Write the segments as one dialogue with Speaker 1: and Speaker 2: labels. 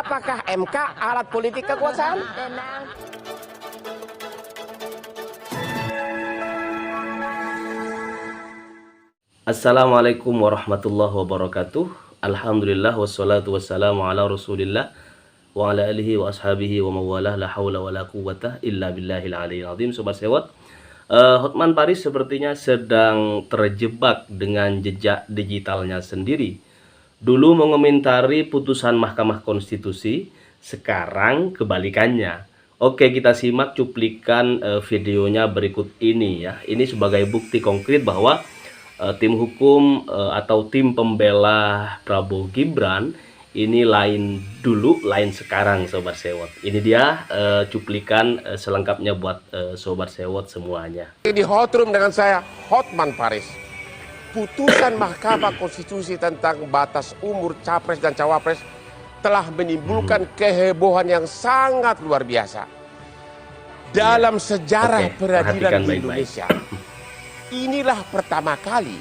Speaker 1: Apakah MK alat politik kekuasaan?
Speaker 2: Assalamualaikum warahmatullahi wabarakatuh. Alhamdulillah wassalatu wassalamu ala rasulillah wa ala alihi wa ashabihi wa mawalah, la hawla wa la quwwata illa billahil aliyyil azim. Sobat sewot, Hotman Paris sepertinya sedang terjebak dengan jejak digitalnya sendiri. Dulu mengomentari putusan Mahkamah Konstitusi, sekarang kebalikannya. Oke, kita simak cuplikan videonya berikut ini ya. Ini sebagai bukti konkret bahwa tim hukum atau tim pembela Prabowo Gibran ini lain dulu, lain sekarang, Sobat Sewot. Ini dia cuplikan selengkapnya buat Sobat Sewot semuanya.
Speaker 1: Di hotroom dengan saya, Hotman Paris. Putusan Mahkamah Konstitusi tentang batas umur capres dan cawapres telah menimbulkan kehebohan yang sangat luar biasa dalam sejarah peradilan di Indonesia. Inilah pertama kali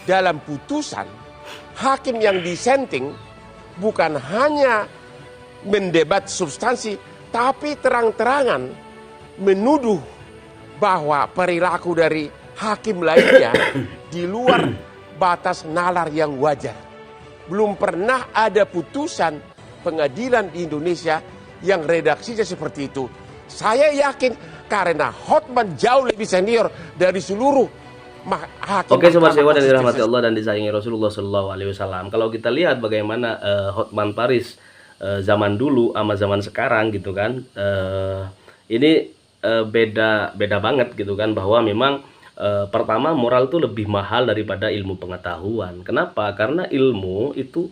Speaker 1: dalam putusan hakim yang dissenting bukan hanya mendebat substansi, tapi terang-terangan menuduh bahwa perilaku dari hakim lainnya di luar batas nalar yang wajar. Belum pernah ada putusan pengadilan di Indonesia yang redaksinya seperti itu. Saya yakin karena Hotman jauh lebih senior dari seluruh hakim.
Speaker 2: Oke, Sobat Sewot yang dirahmati Allah dan disayangi Rasulullah SAW. Kalau kita lihat bagaimana Hotman Paris zaman dulu sama zaman sekarang gitu kan, ini beda banget gitu kan, bahwa memang pertama moral itu lebih mahal daripada ilmu pengetahuan. Kenapa? Karena ilmu itu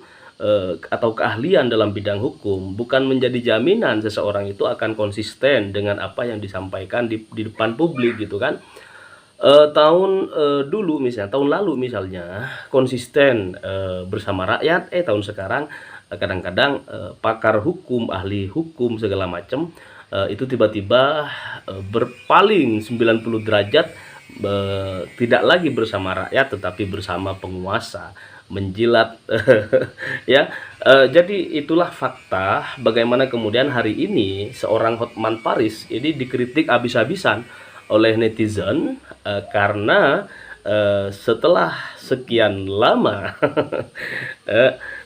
Speaker 2: atau keahlian dalam bidang hukum bukan menjadi jaminan seseorang itu akan konsisten dengan apa yang disampaikan di depan publik gitu kan. Dulu misalnya, tahun lalu misalnya konsisten bersama rakyat, tahun sekarang kadang-kadang pakar hukum, ahli hukum segala macam itu tiba-tiba berpaling 90 derajat, tidak lagi bersama rakyat tetapi bersama penguasa, menjilat ya. Jadi itulah fakta bagaimana kemudian hari ini seorang Hotman Paris ini dikritik habis-habisan oleh netizen karena setelah sekian lama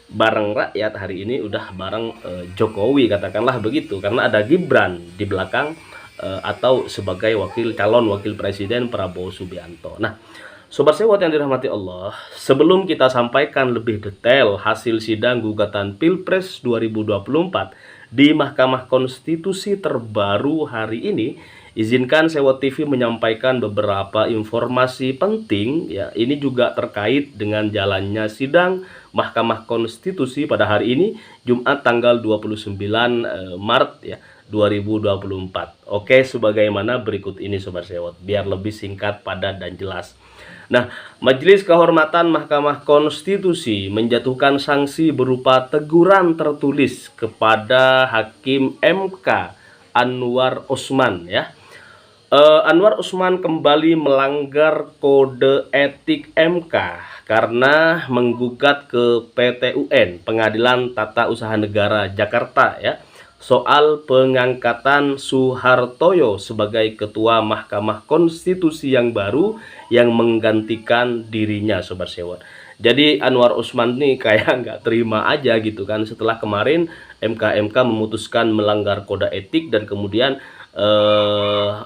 Speaker 2: bareng rakyat, hari ini udah bareng Jokowi, katakanlah begitu, karena ada Gibran di belakang atau sebagai calon wakil presiden Prabowo Subianto. Nah, Sobat Sewot yang dirahmati Allah, sebelum kita sampaikan lebih detail hasil sidang gugatan Pilpres 2024 di Mahkamah Konstitusi terbaru hari ini, izinkan Sewot TV menyampaikan beberapa informasi penting ya. Ini juga terkait dengan jalannya sidang Mahkamah Konstitusi pada hari ini, Jumat tanggal 29 Maret ya 2024. Oke, sebagaimana berikut ini Sobat Sewot, biar lebih singkat, padat, dan jelas. Nah, Majelis Kehormatan Mahkamah Konstitusi menjatuhkan sanksi berupa teguran tertulis kepada Hakim MK Anwar Usman ya. Anwar Usman kembali melanggar kode etik MK karena menggugat ke PT UN, Pengadilan Tata Usaha Negara Jakarta ya, soal pengangkatan Suhartoyo sebagai Ketua Mahkamah Konstitusi yang baru yang menggantikan dirinya, Sobat Sewot. Jadi Anwar Usman nih kayak nggak terima aja gitu kan, setelah kemarin MK memutuskan melanggar kode etik dan kemudian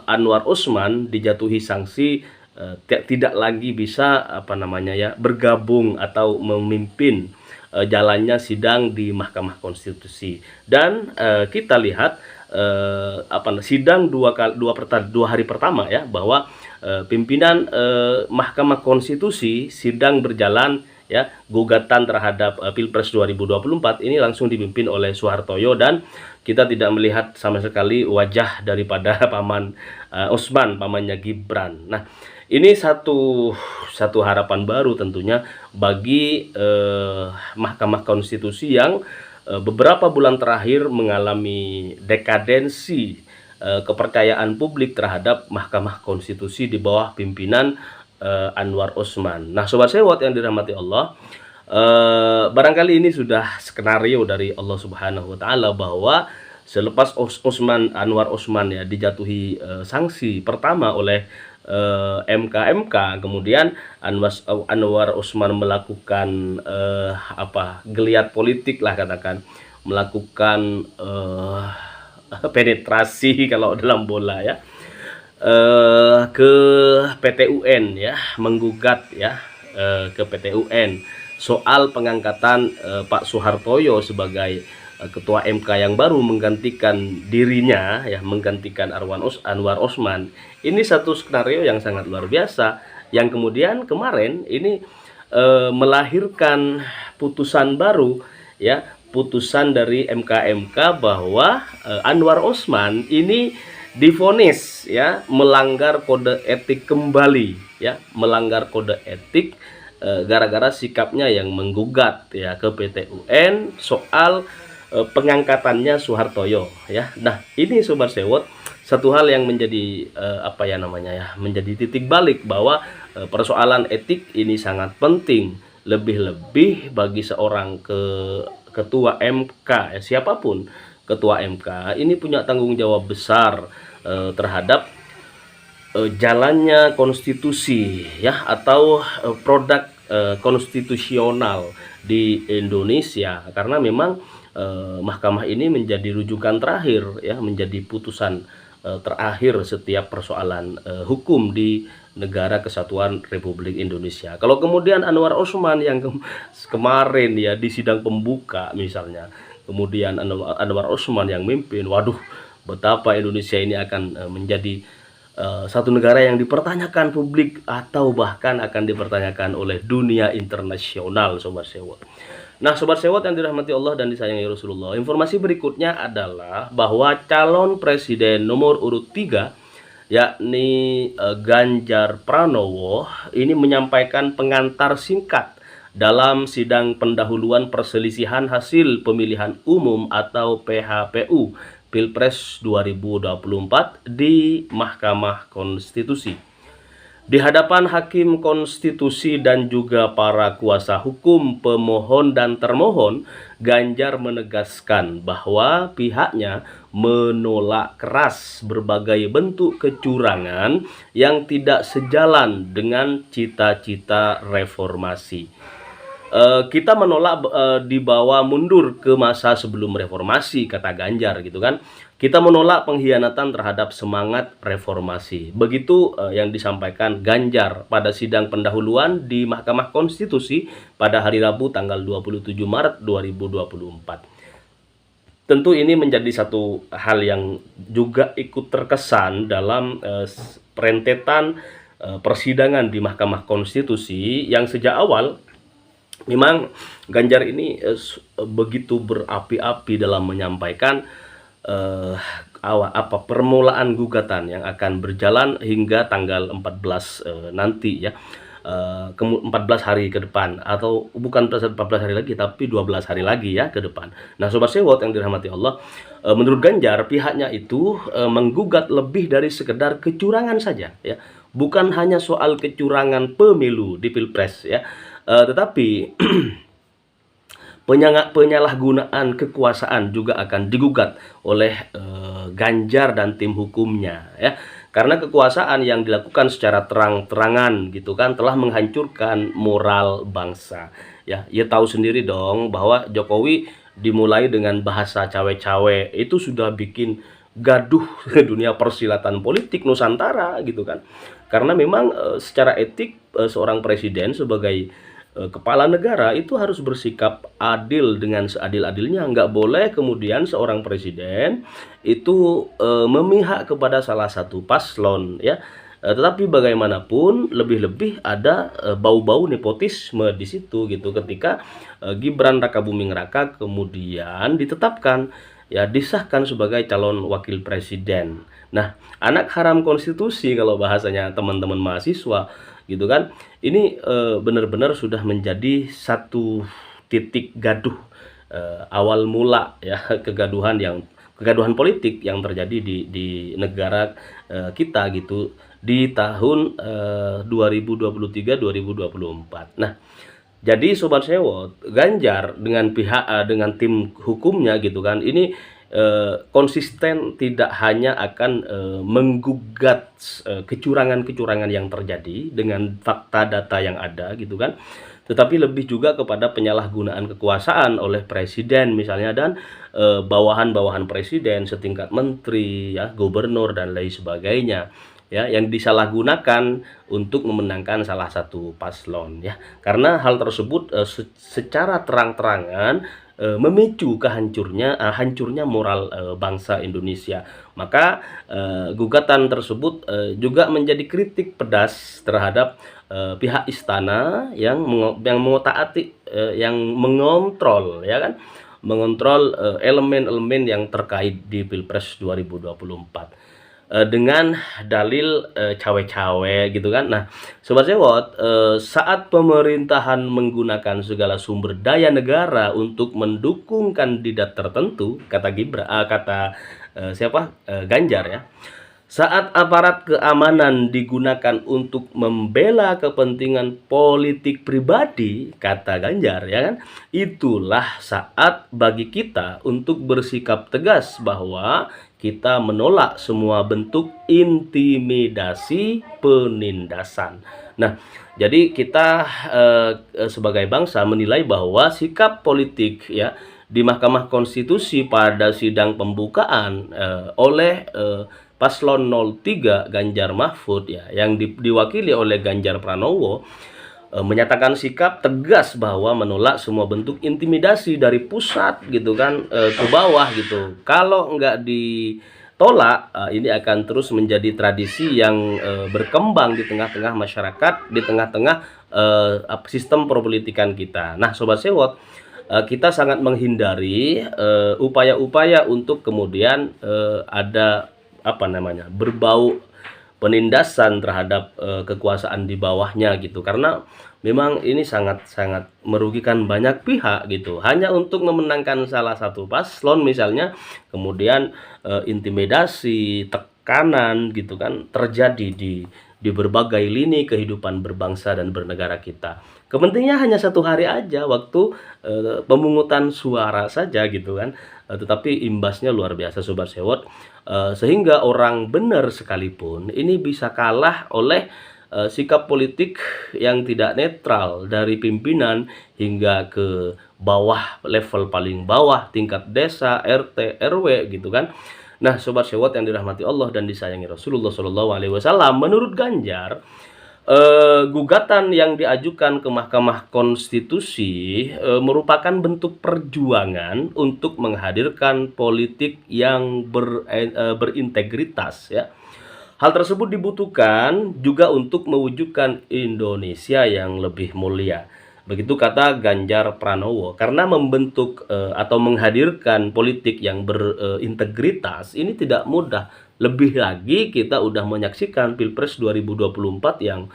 Speaker 2: Anwar Usman dijatuhi sanksi tidak lagi bisa bergabung atau memimpin jalannya sidang di Mahkamah Konstitusi. Dan kita lihat sidang dua hari pertama ya, bahwa pimpinan Mahkamah Konstitusi sidang berjalan ya, gugatan terhadap Pilpres 2024 ini langsung dipimpin oleh Suhartoyo, dan kita tidak melihat sama sekali wajah daripada paman Usman, pamannya Gibran. Nah, ini satu harapan baru tentunya bagi Mahkamah Konstitusi yang beberapa bulan terakhir mengalami dekadensi kepercayaan publik terhadap Mahkamah Konstitusi di bawah pimpinan Anwar Usman. Nah, Sobat Sewot yang dirahmati Allah, Barangkali ini sudah skenario dari Allah Subhanahu wa taala bahwa selepas Anwar Osman ya dijatuhi sanksi pertama oleh MK, kemudian Anwar Osman melakukan geliat politik lah, katakan melakukan penetrasi kalau dalam bola ya, ke PT UN ya, menggugat ya ke PT UN soal pengangkatan Pak Soehartoyo sebagai ketua MK yang baru menggantikan dirinya ya, menggantikan Anwar Osman. Ini satu skenario yang sangat luar biasa yang kemudian kemarin ini melahirkan putusan baru ya, putusan dari MK bahwa Anwar Osman ini divonis ya melanggar kode etik kembali ya, melanggar kode etik gara-gara sikapnya yang menggugat ya ke PT UN soal pengangkatannya Soehartoyo ya. Nah, ini Sobat Sewot satu hal yang menjadi menjadi titik balik bahwa persoalan etik ini sangat penting, lebih-lebih bagi seorang ketua MK siapapun ketua MK ini punya tanggung jawab besar terhadap jalannya konstitusi ya, atau produk konstitusional di Indonesia, karena memang mahkamah ini menjadi rujukan terakhir ya, menjadi putusan terakhir setiap persoalan hukum di negara kesatuan Republik Indonesia. Kalau kemudian Anwar Osman yang kemarin ya di sidang pembuka misalnya, kemudian Anwar Osman yang mimpin, waduh, betapa Indonesia ini akan menjadi satu negara yang dipertanyakan publik atau bahkan akan dipertanyakan oleh dunia internasional, Sobat Sewot. Nah, Sobat Sewot yang dirahmati Allah dan disayangi Rasulullah, informasi berikutnya adalah bahwa calon presiden nomor urut 3 yakni Ganjar Pranowo ini menyampaikan pengantar singkat dalam sidang pendahuluan perselisihan hasil pemilihan umum atau PHPU Pilpres 2024 di Mahkamah Konstitusi. Di hadapan Hakim Konstitusi dan juga para kuasa hukum pemohon dan termohon, Ganjar menegaskan bahwa pihaknya menolak keras berbagai bentuk kecurangan yang tidak sejalan dengan cita-cita reformasi. Kita menolak dibawa mundur ke masa sebelum reformasi, kata Ganjar gitu kan. Kita menolak pengkhianatan terhadap semangat reformasi. Begitu yang disampaikan Ganjar pada sidang pendahuluan di Mahkamah Konstitusi pada hari Rabu tanggal 27 Maret 2024. Tentu ini menjadi satu hal yang juga ikut terkesan dalam rentetan persidangan di Mahkamah Konstitusi yang sejak awal memang Ganjar ini begitu berapi-api dalam menyampaikan permulaan gugatan yang akan berjalan hingga tanggal 14 nanti ya, 14 hari ke depan, atau bukan 14 hari lagi tapi 12 hari lagi ya ke depan. Nah, Sobat Sewot yang dirahmati Allah, menurut Ganjar pihaknya itu menggugat lebih dari sekedar kecurangan saja ya, bukan hanya soal kecurangan pemilu di Pilpres ya, tetapi penyalahgunaan kekuasaan juga akan digugat oleh Ganjar dan tim hukumnya ya, karena kekuasaan yang dilakukan secara terang-terangan gitu kan telah menghancurkan moral bangsa ya. Ya tahu sendiri dong bahwa Jokowi dimulai dengan bahasa cawe-cawe itu sudah bikin gaduh dunia persilatan politik Nusantara gitu kan, karena memang secara etik seorang presiden sebagai kepala negara itu harus bersikap adil dengan seadil-adilnya. Nggak boleh kemudian seorang presiden itu memihak kepada salah satu paslon ya. Tetapi bagaimanapun lebih-lebih ada bau-bau nepotisme di situ gitu, ketika Gibran Rakabuming Raka kemudian ditetapkan ya, disahkan sebagai calon wakil presiden. Nah, anak haram konstitusi kalau bahasanya teman-teman mahasiswa gitu kan, ini benar-benar sudah menjadi satu titik gaduh awal mula ya, kegaduhan politik yang terjadi di negara kita gitu di tahun 2023-2024. Nah, Jadi Sobat Sewot, Ganjar dengan dengan tim hukumnya gitu kan, ini konsisten tidak hanya akan menggugat kecurangan-kecurangan yang terjadi dengan fakta data yang ada gitu kan, tetapi lebih juga kepada penyalahgunaan kekuasaan oleh presiden misalnya, dan bawahan-bawahan presiden setingkat menteri ya, gubernur dan lain sebagainya ya, yang disalahgunakan untuk memenangkan salah satu paslon ya. Karena hal tersebut secara terang-terangan memicu hancurnya moral bangsa Indonesia. Maka gugatan tersebut juga menjadi kritik pedas terhadap pihak istana yang mengotak-atik, yang mengontrol ya kan, mengontrol elemen-elemen yang terkait di Pilpres 2024 dengan dalil cawe-cawe gitu kan. Nah, Sobat Sewot, saat pemerintahan menggunakan segala sumber daya negara untuk mendukung kandidat tertentu, kata Ganjar ya. Saat aparat keamanan digunakan untuk membela kepentingan politik pribadi, kata Ganjar ya kan, itulah saat bagi kita untuk bersikap tegas bahwa kita menolak semua bentuk intimidasi penindasan. Nah, jadi kita sebagai bangsa menilai bahwa sikap politik ya di Mahkamah Konstitusi pada sidang pembukaan oleh Paslon 03 Ganjar Mahfud ya, yang diwakili oleh Ganjar Pranowo, menyatakan sikap tegas bahwa menolak semua bentuk intimidasi dari pusat gitu kan ke bawah gitu. Kalau nggak ditolak, ini akan terus menjadi tradisi yang berkembang di tengah-tengah masyarakat, di tengah-tengah sistem perpolitikan kita. Nah, Sobat Sewot, kita sangat menghindari upaya-upaya untuk kemudian ada berbau penindasan terhadap kekuasaan di bawahnya gitu, karena memang ini sangat-sangat merugikan banyak pihak gitu, hanya untuk memenangkan salah satu paslon misalnya, kemudian intimidasi, tekanan gitu kan terjadi di berbagai lini kehidupan berbangsa dan bernegara kita. Kepentingnya hanya satu hari aja, waktu pemungutan suara saja gitu kan, tetapi imbasnya luar biasa Sobat Sewot, sehingga orang benar sekalipun ini bisa kalah oleh sikap politik yang tidak netral dari pimpinan hingga ke bawah, level paling bawah, tingkat desa, RT, RW gitu kan. Nah, Sobat Sewot yang dirahmati Allah dan disayangi Rasulullah SAW, menurut Ganjar, gugatan yang diajukan ke Mahkamah Konstitusi merupakan bentuk perjuangan untuk menghadirkan politik yang berintegritas ya. Hal tersebut dibutuhkan juga untuk mewujudkan Indonesia yang lebih mulia. Begitu kata Ganjar Pranowo. Karena membentuk atau menghadirkan politik yang berintegritas ini tidak mudah. Lebih lagi kita udah menyaksikan Pilpres 2024 yang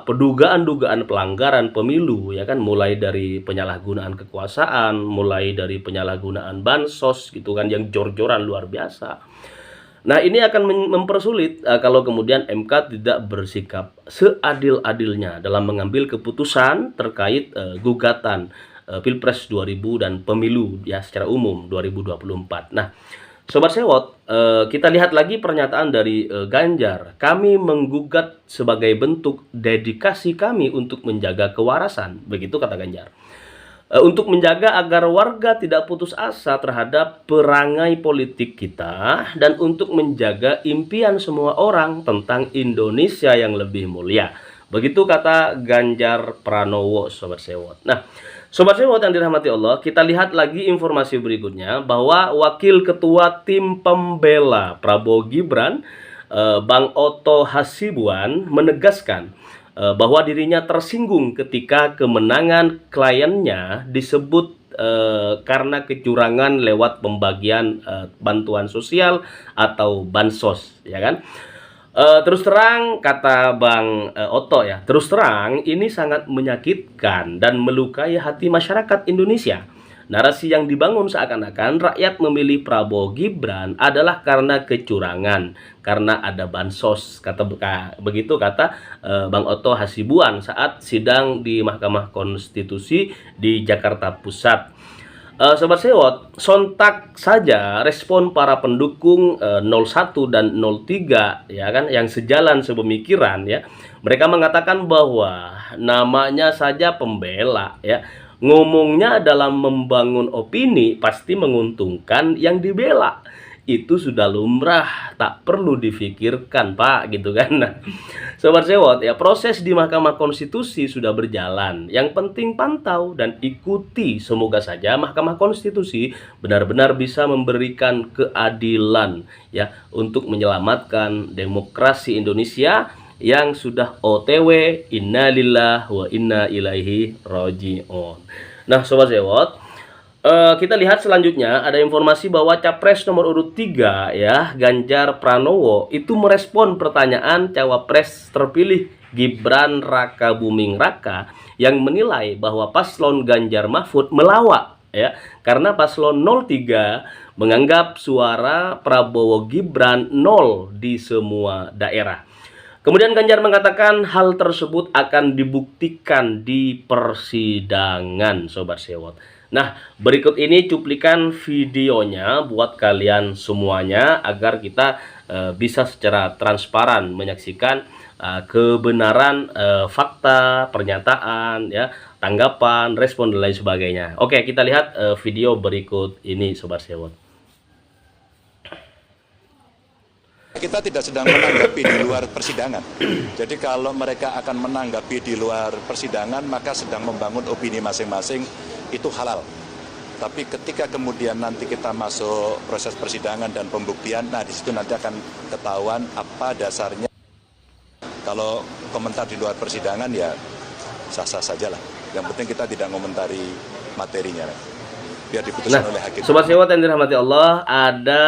Speaker 2: dugaan-dugaan pelanggaran pemilu ya kan, mulai dari penyalahgunaan kekuasaan, mulai dari penyalahgunaan bansos gitu kan, yang jor-joran luar biasa. Nah, ini akan mempersulit kalau kemudian MK tidak bersikap seadil-adilnya dalam mengambil keputusan terkait gugatan Pilpres 2000 dan pemilu ya secara umum 2024. Nah, Sobat Sewot, kita lihat lagi pernyataan dari Ganjar. Kami menggugat sebagai bentuk dedikasi kami untuk menjaga kewarasan, begitu kata Ganjar. Untuk menjaga agar warga tidak putus asa terhadap perangai politik kita, dan untuk menjaga impian semua orang tentang Indonesia yang lebih mulia. Begitu kata Ganjar Pranowo, Sobat Sewot. Nah, Sobat Sewot yang dirahmati Allah, kita lihat lagi informasi berikutnya bahwa Wakil Ketua Tim Pembela Prabowo Gibran, Bang Oto Hasibuan, menegaskan bahwa dirinya tersinggung ketika kemenangan kliennya disebut karena kecurangan lewat pembagian bantuan sosial atau bansos, ya kan? Terus terang kata Bang Oto ya, terus terang ini sangat menyakitkan dan melukai hati masyarakat Indonesia. narasi yang dibangun seakan-akan rakyat memilih Prabowo Gibran adalah karena kecurangan, karena ada bansos, begitu kata Bang Oto Hasibuan saat sidang di Mahkamah Konstitusi di Jakarta Pusat. Sobat Sewot, sontak saja respon para pendukung 01 dan 03 ya kan yang sejalan sepemikiran ya. Mereka mengatakan bahwa namanya saja pembela ya. Ngomongnya dalam membangun opini pasti menguntungkan yang dibela. Itu sudah lumrah, tak perlu difikirkan, Pak, gitu kan. Nah, Sobat Sewot, ya proses di Mahkamah Konstitusi sudah berjalan. Yang penting pantau dan ikuti. Semoga saja Mahkamah Konstitusi benar-benar bisa memberikan keadilan ya untuk menyelamatkan demokrasi Indonesia yang sudah OTW, innalillah wa inna ilaihi raji'un. Nah, Sobat Sewot, kita lihat selanjutnya ada informasi bahwa Capres nomor urut 3 ya, Ganjar Pranowo itu merespon pertanyaan Cawapres terpilih Gibran Raka Buming Raka yang menilai bahwa paslon Ganjar Mahfud melawak ya, karena paslon 03 menganggap suara Prabowo Gibran nol di semua daerah. Kemudian Ganjar mengatakan hal tersebut akan dibuktikan di persidangan, Sobat Sewot. Nah, berikut ini cuplikan videonya buat kalian semuanya agar kita bisa secara transparan menyaksikan kebenaran fakta, pernyataan, ya, tanggapan, respon dan lain sebagainya. Oke, kita lihat video berikut ini, Sobat Sewot.
Speaker 3: Kita tidak sedang menanggapi di luar persidangan. Jadi kalau mereka akan menanggapi di luar persidangan, maka sedang membangun opini masing-masing, itu halal. Tapi ketika kemudian nanti kita masuk proses persidangan dan pembuktian, nah di situ nanti akan ketahuan apa dasarnya. Kalau komentar di luar persidangan ya sah-sah saja lah. Yang penting kita tidak mengomentari materinya. Biar diputuskan oleh hakim.
Speaker 2: Sobat Sewot yang dirahmati Allah, ada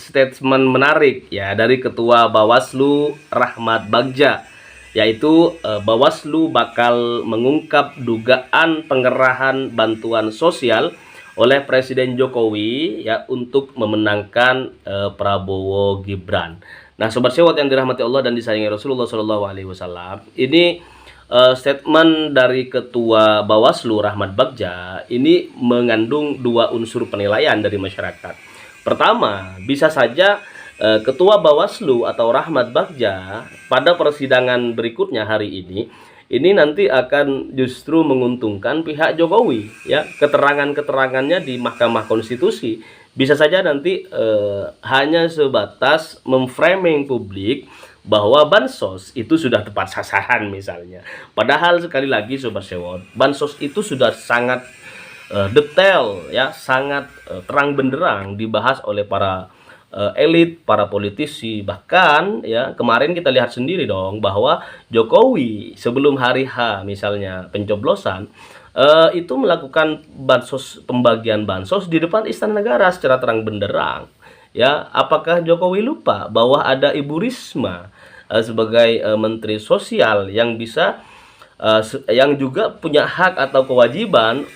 Speaker 2: statement menarik ya dari Ketua Bawaslu Rahmat Bagja, yaitu Bawaslu bakal mengungkap dugaan pengerahan bantuan sosial oleh Presiden Jokowi ya untuk memenangkan Prabowo Gibran. Nah, Sobat Sewot yang dirahmati Allah dan disayangi Rasulullah SAW, ini statement dari Ketua Bawaslu Rahmat Bagja ini mengandung dua unsur penilaian dari masyarakat. Pertama, bisa saja Ketua Bawaslu atau Rahmat Bagja pada persidangan berikutnya hari ini nanti akan justru menguntungkan pihak Jokowi ya. Keterangan-keterangannya di Mahkamah Konstitusi bisa saja nanti hanya sebatas memframing publik bahwa bansos itu sudah tepat sasaran misalnya. Padahal sekali lagi Sobat Sewot, bansos itu sudah sangat detail ya, sangat terang benderang dibahas oleh para elit, para politisi. Bahkan ya kemarin kita lihat sendiri dong bahwa Jokowi sebelum hari H misalnya pencoblosan itu melakukan pembagian bansos di depan Istana Negara secara terang benderang. Ya, apakah Jokowi lupa bahwa ada Ibu Risma sebagai Menteri Sosial yang bisa yang juga punya hak atau kewajiban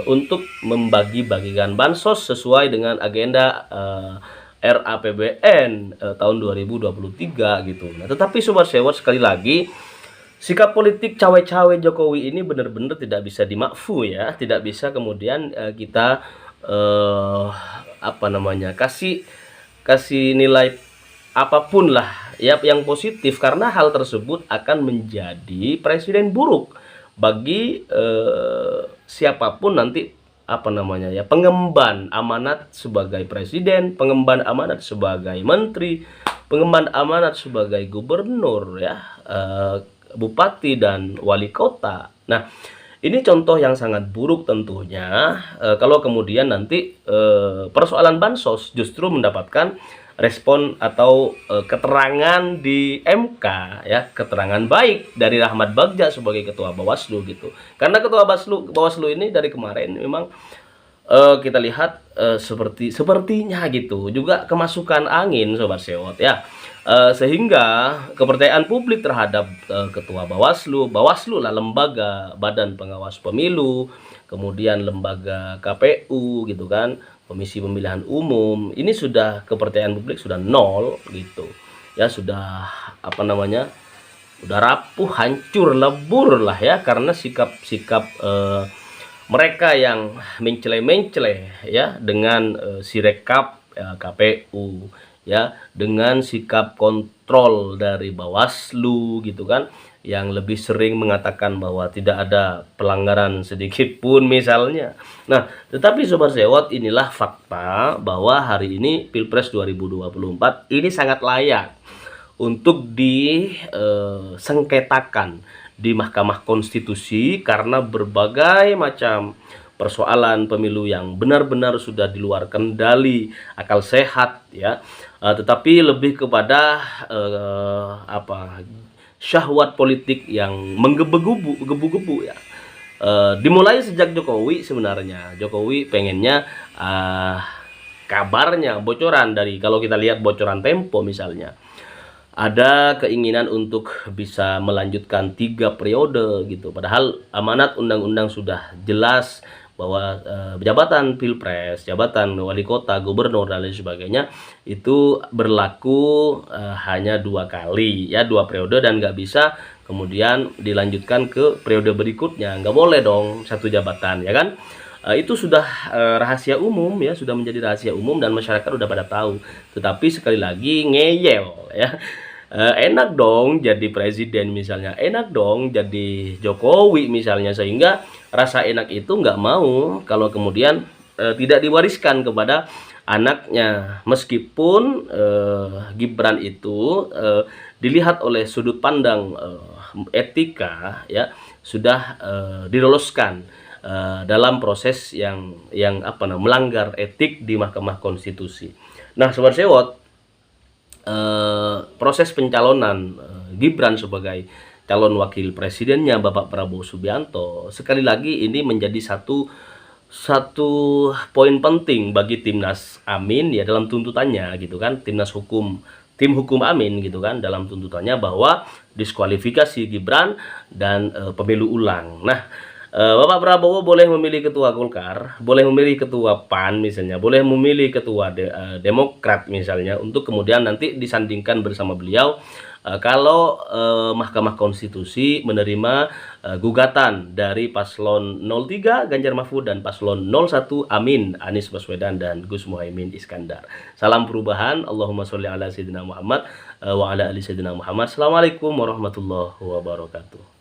Speaker 2: untuk membagi-bagikan bansos sesuai dengan agenda RAPBN tahun 2023 gitu. Nah, tetapi Sobat Sewot sekali lagi sikap politik cawe-cawe Jokowi ini benar-benar tidak bisa dimakfu ya, tidak bisa kemudian kita kasih nilai apapun lah ya yang positif, karena hal tersebut akan menjadi presiden buruk bagi siapapun nanti pengemban amanat sebagai presiden, pengemban amanat sebagai menteri, pengemban amanat sebagai gubernur ya, bupati dan wali kota. Nah, ini contoh yang sangat buruk tentunya kalau kemudian nanti persoalan bansos justru mendapatkan respon atau keterangan di MK ya, keterangan baik dari Rahmat Bagja sebagai Ketua Bawaslu gitu. Karena Ketua Bawaslu ini dari kemarin memang kita lihat sepertinya gitu juga kemasukan angin Sobat Sewot ya. Sehingga kepercayaan publik terhadap ketua Bawaslu lah, lembaga Badan Pengawas Pemilu, kemudian lembaga KPU gitu kan, Komisi Pemilihan Umum, ini sudah kepercayaan publik sudah nol gitu ya, sudah apa namanya, udah rapuh, hancur, lebur lah ya, karena sikap-sikap mereka yang mencele-mencele ya dengan Sirekap KPU ya, dengan sikap kontrol dari Bawaslu gitu kan, yang lebih sering mengatakan bahwa tidak ada pelanggaran sedikit pun misalnya. Nah, tetapi Sobat Sewot, inilah fakta bahwa hari ini Pilpres 2024 ini sangat layak untuk disengketakan di Mahkamah Konstitusi karena berbagai macam persoalan pemilu yang benar-benar sudah di luar kendali akal sehat ya, tetapi lebih kepada syahwat politik yang menggebu-gebu ya. Dimulai sejak Jokowi, sebenarnya Jokowi pengennya kabarnya, bocoran dari, kalau kita lihat bocoran Tempo misalnya, ada keinginan untuk bisa melanjutkan 3 periode gitu. Padahal amanat undang-undang sudah jelas bahwa jabatan Pilpres, jabatan wali kota, gubernur dan lain sebagainya itu berlaku hanya 2 kali ya, 2 periode, dan nggak bisa kemudian dilanjutkan ke periode berikutnya. Nggak boleh dong 1 jabatan ya kan. Itu sudah rahasia umum ya, sudah menjadi rahasia umum dan masyarakat udah pada tahu. Tetapi sekali lagi ngeyel ya. Enak dong jadi presiden misalnya, enak dong jadi Jokowi misalnya, sehingga rasa enak itu nggak mau kalau kemudian tidak diwariskan kepada anaknya, meskipun Gibran itu dilihat oleh sudut pandang etika ya sudah diloloskan dalam proses yang melanggar etik di Mahkamah Konstitusi. Nah, Sobat Sewot, proses pencalonan Gibran sebagai calon wakil presidennya Bapak Prabowo Subianto sekali lagi ini menjadi satu poin penting bagi Timnas Amin ya dalam tuntutannya gitu kan, tim hukum Amin gitu kan, dalam tuntutannya bahwa diskualifikasi Gibran dan pemilu ulang. Nah, Bapak Prabowo boleh memilih ketua Golkar, boleh memilih ketua PAN misalnya, boleh memilih ketua Demokrat misalnya, untuk kemudian nanti disandingkan bersama beliau kalau Mahkamah Konstitusi menerima gugatan dari paslon 03 Ganjar Mahfud dan paslon 01 Amin Anies Baswedan dan Gus Muhaimin Iskandar. Salam perubahan. Allahumma sholli ala sayyidina Muhammad wa ala ali sayyidina Muhammad. Assalamualaikum warahmatullahi wabarakatuh.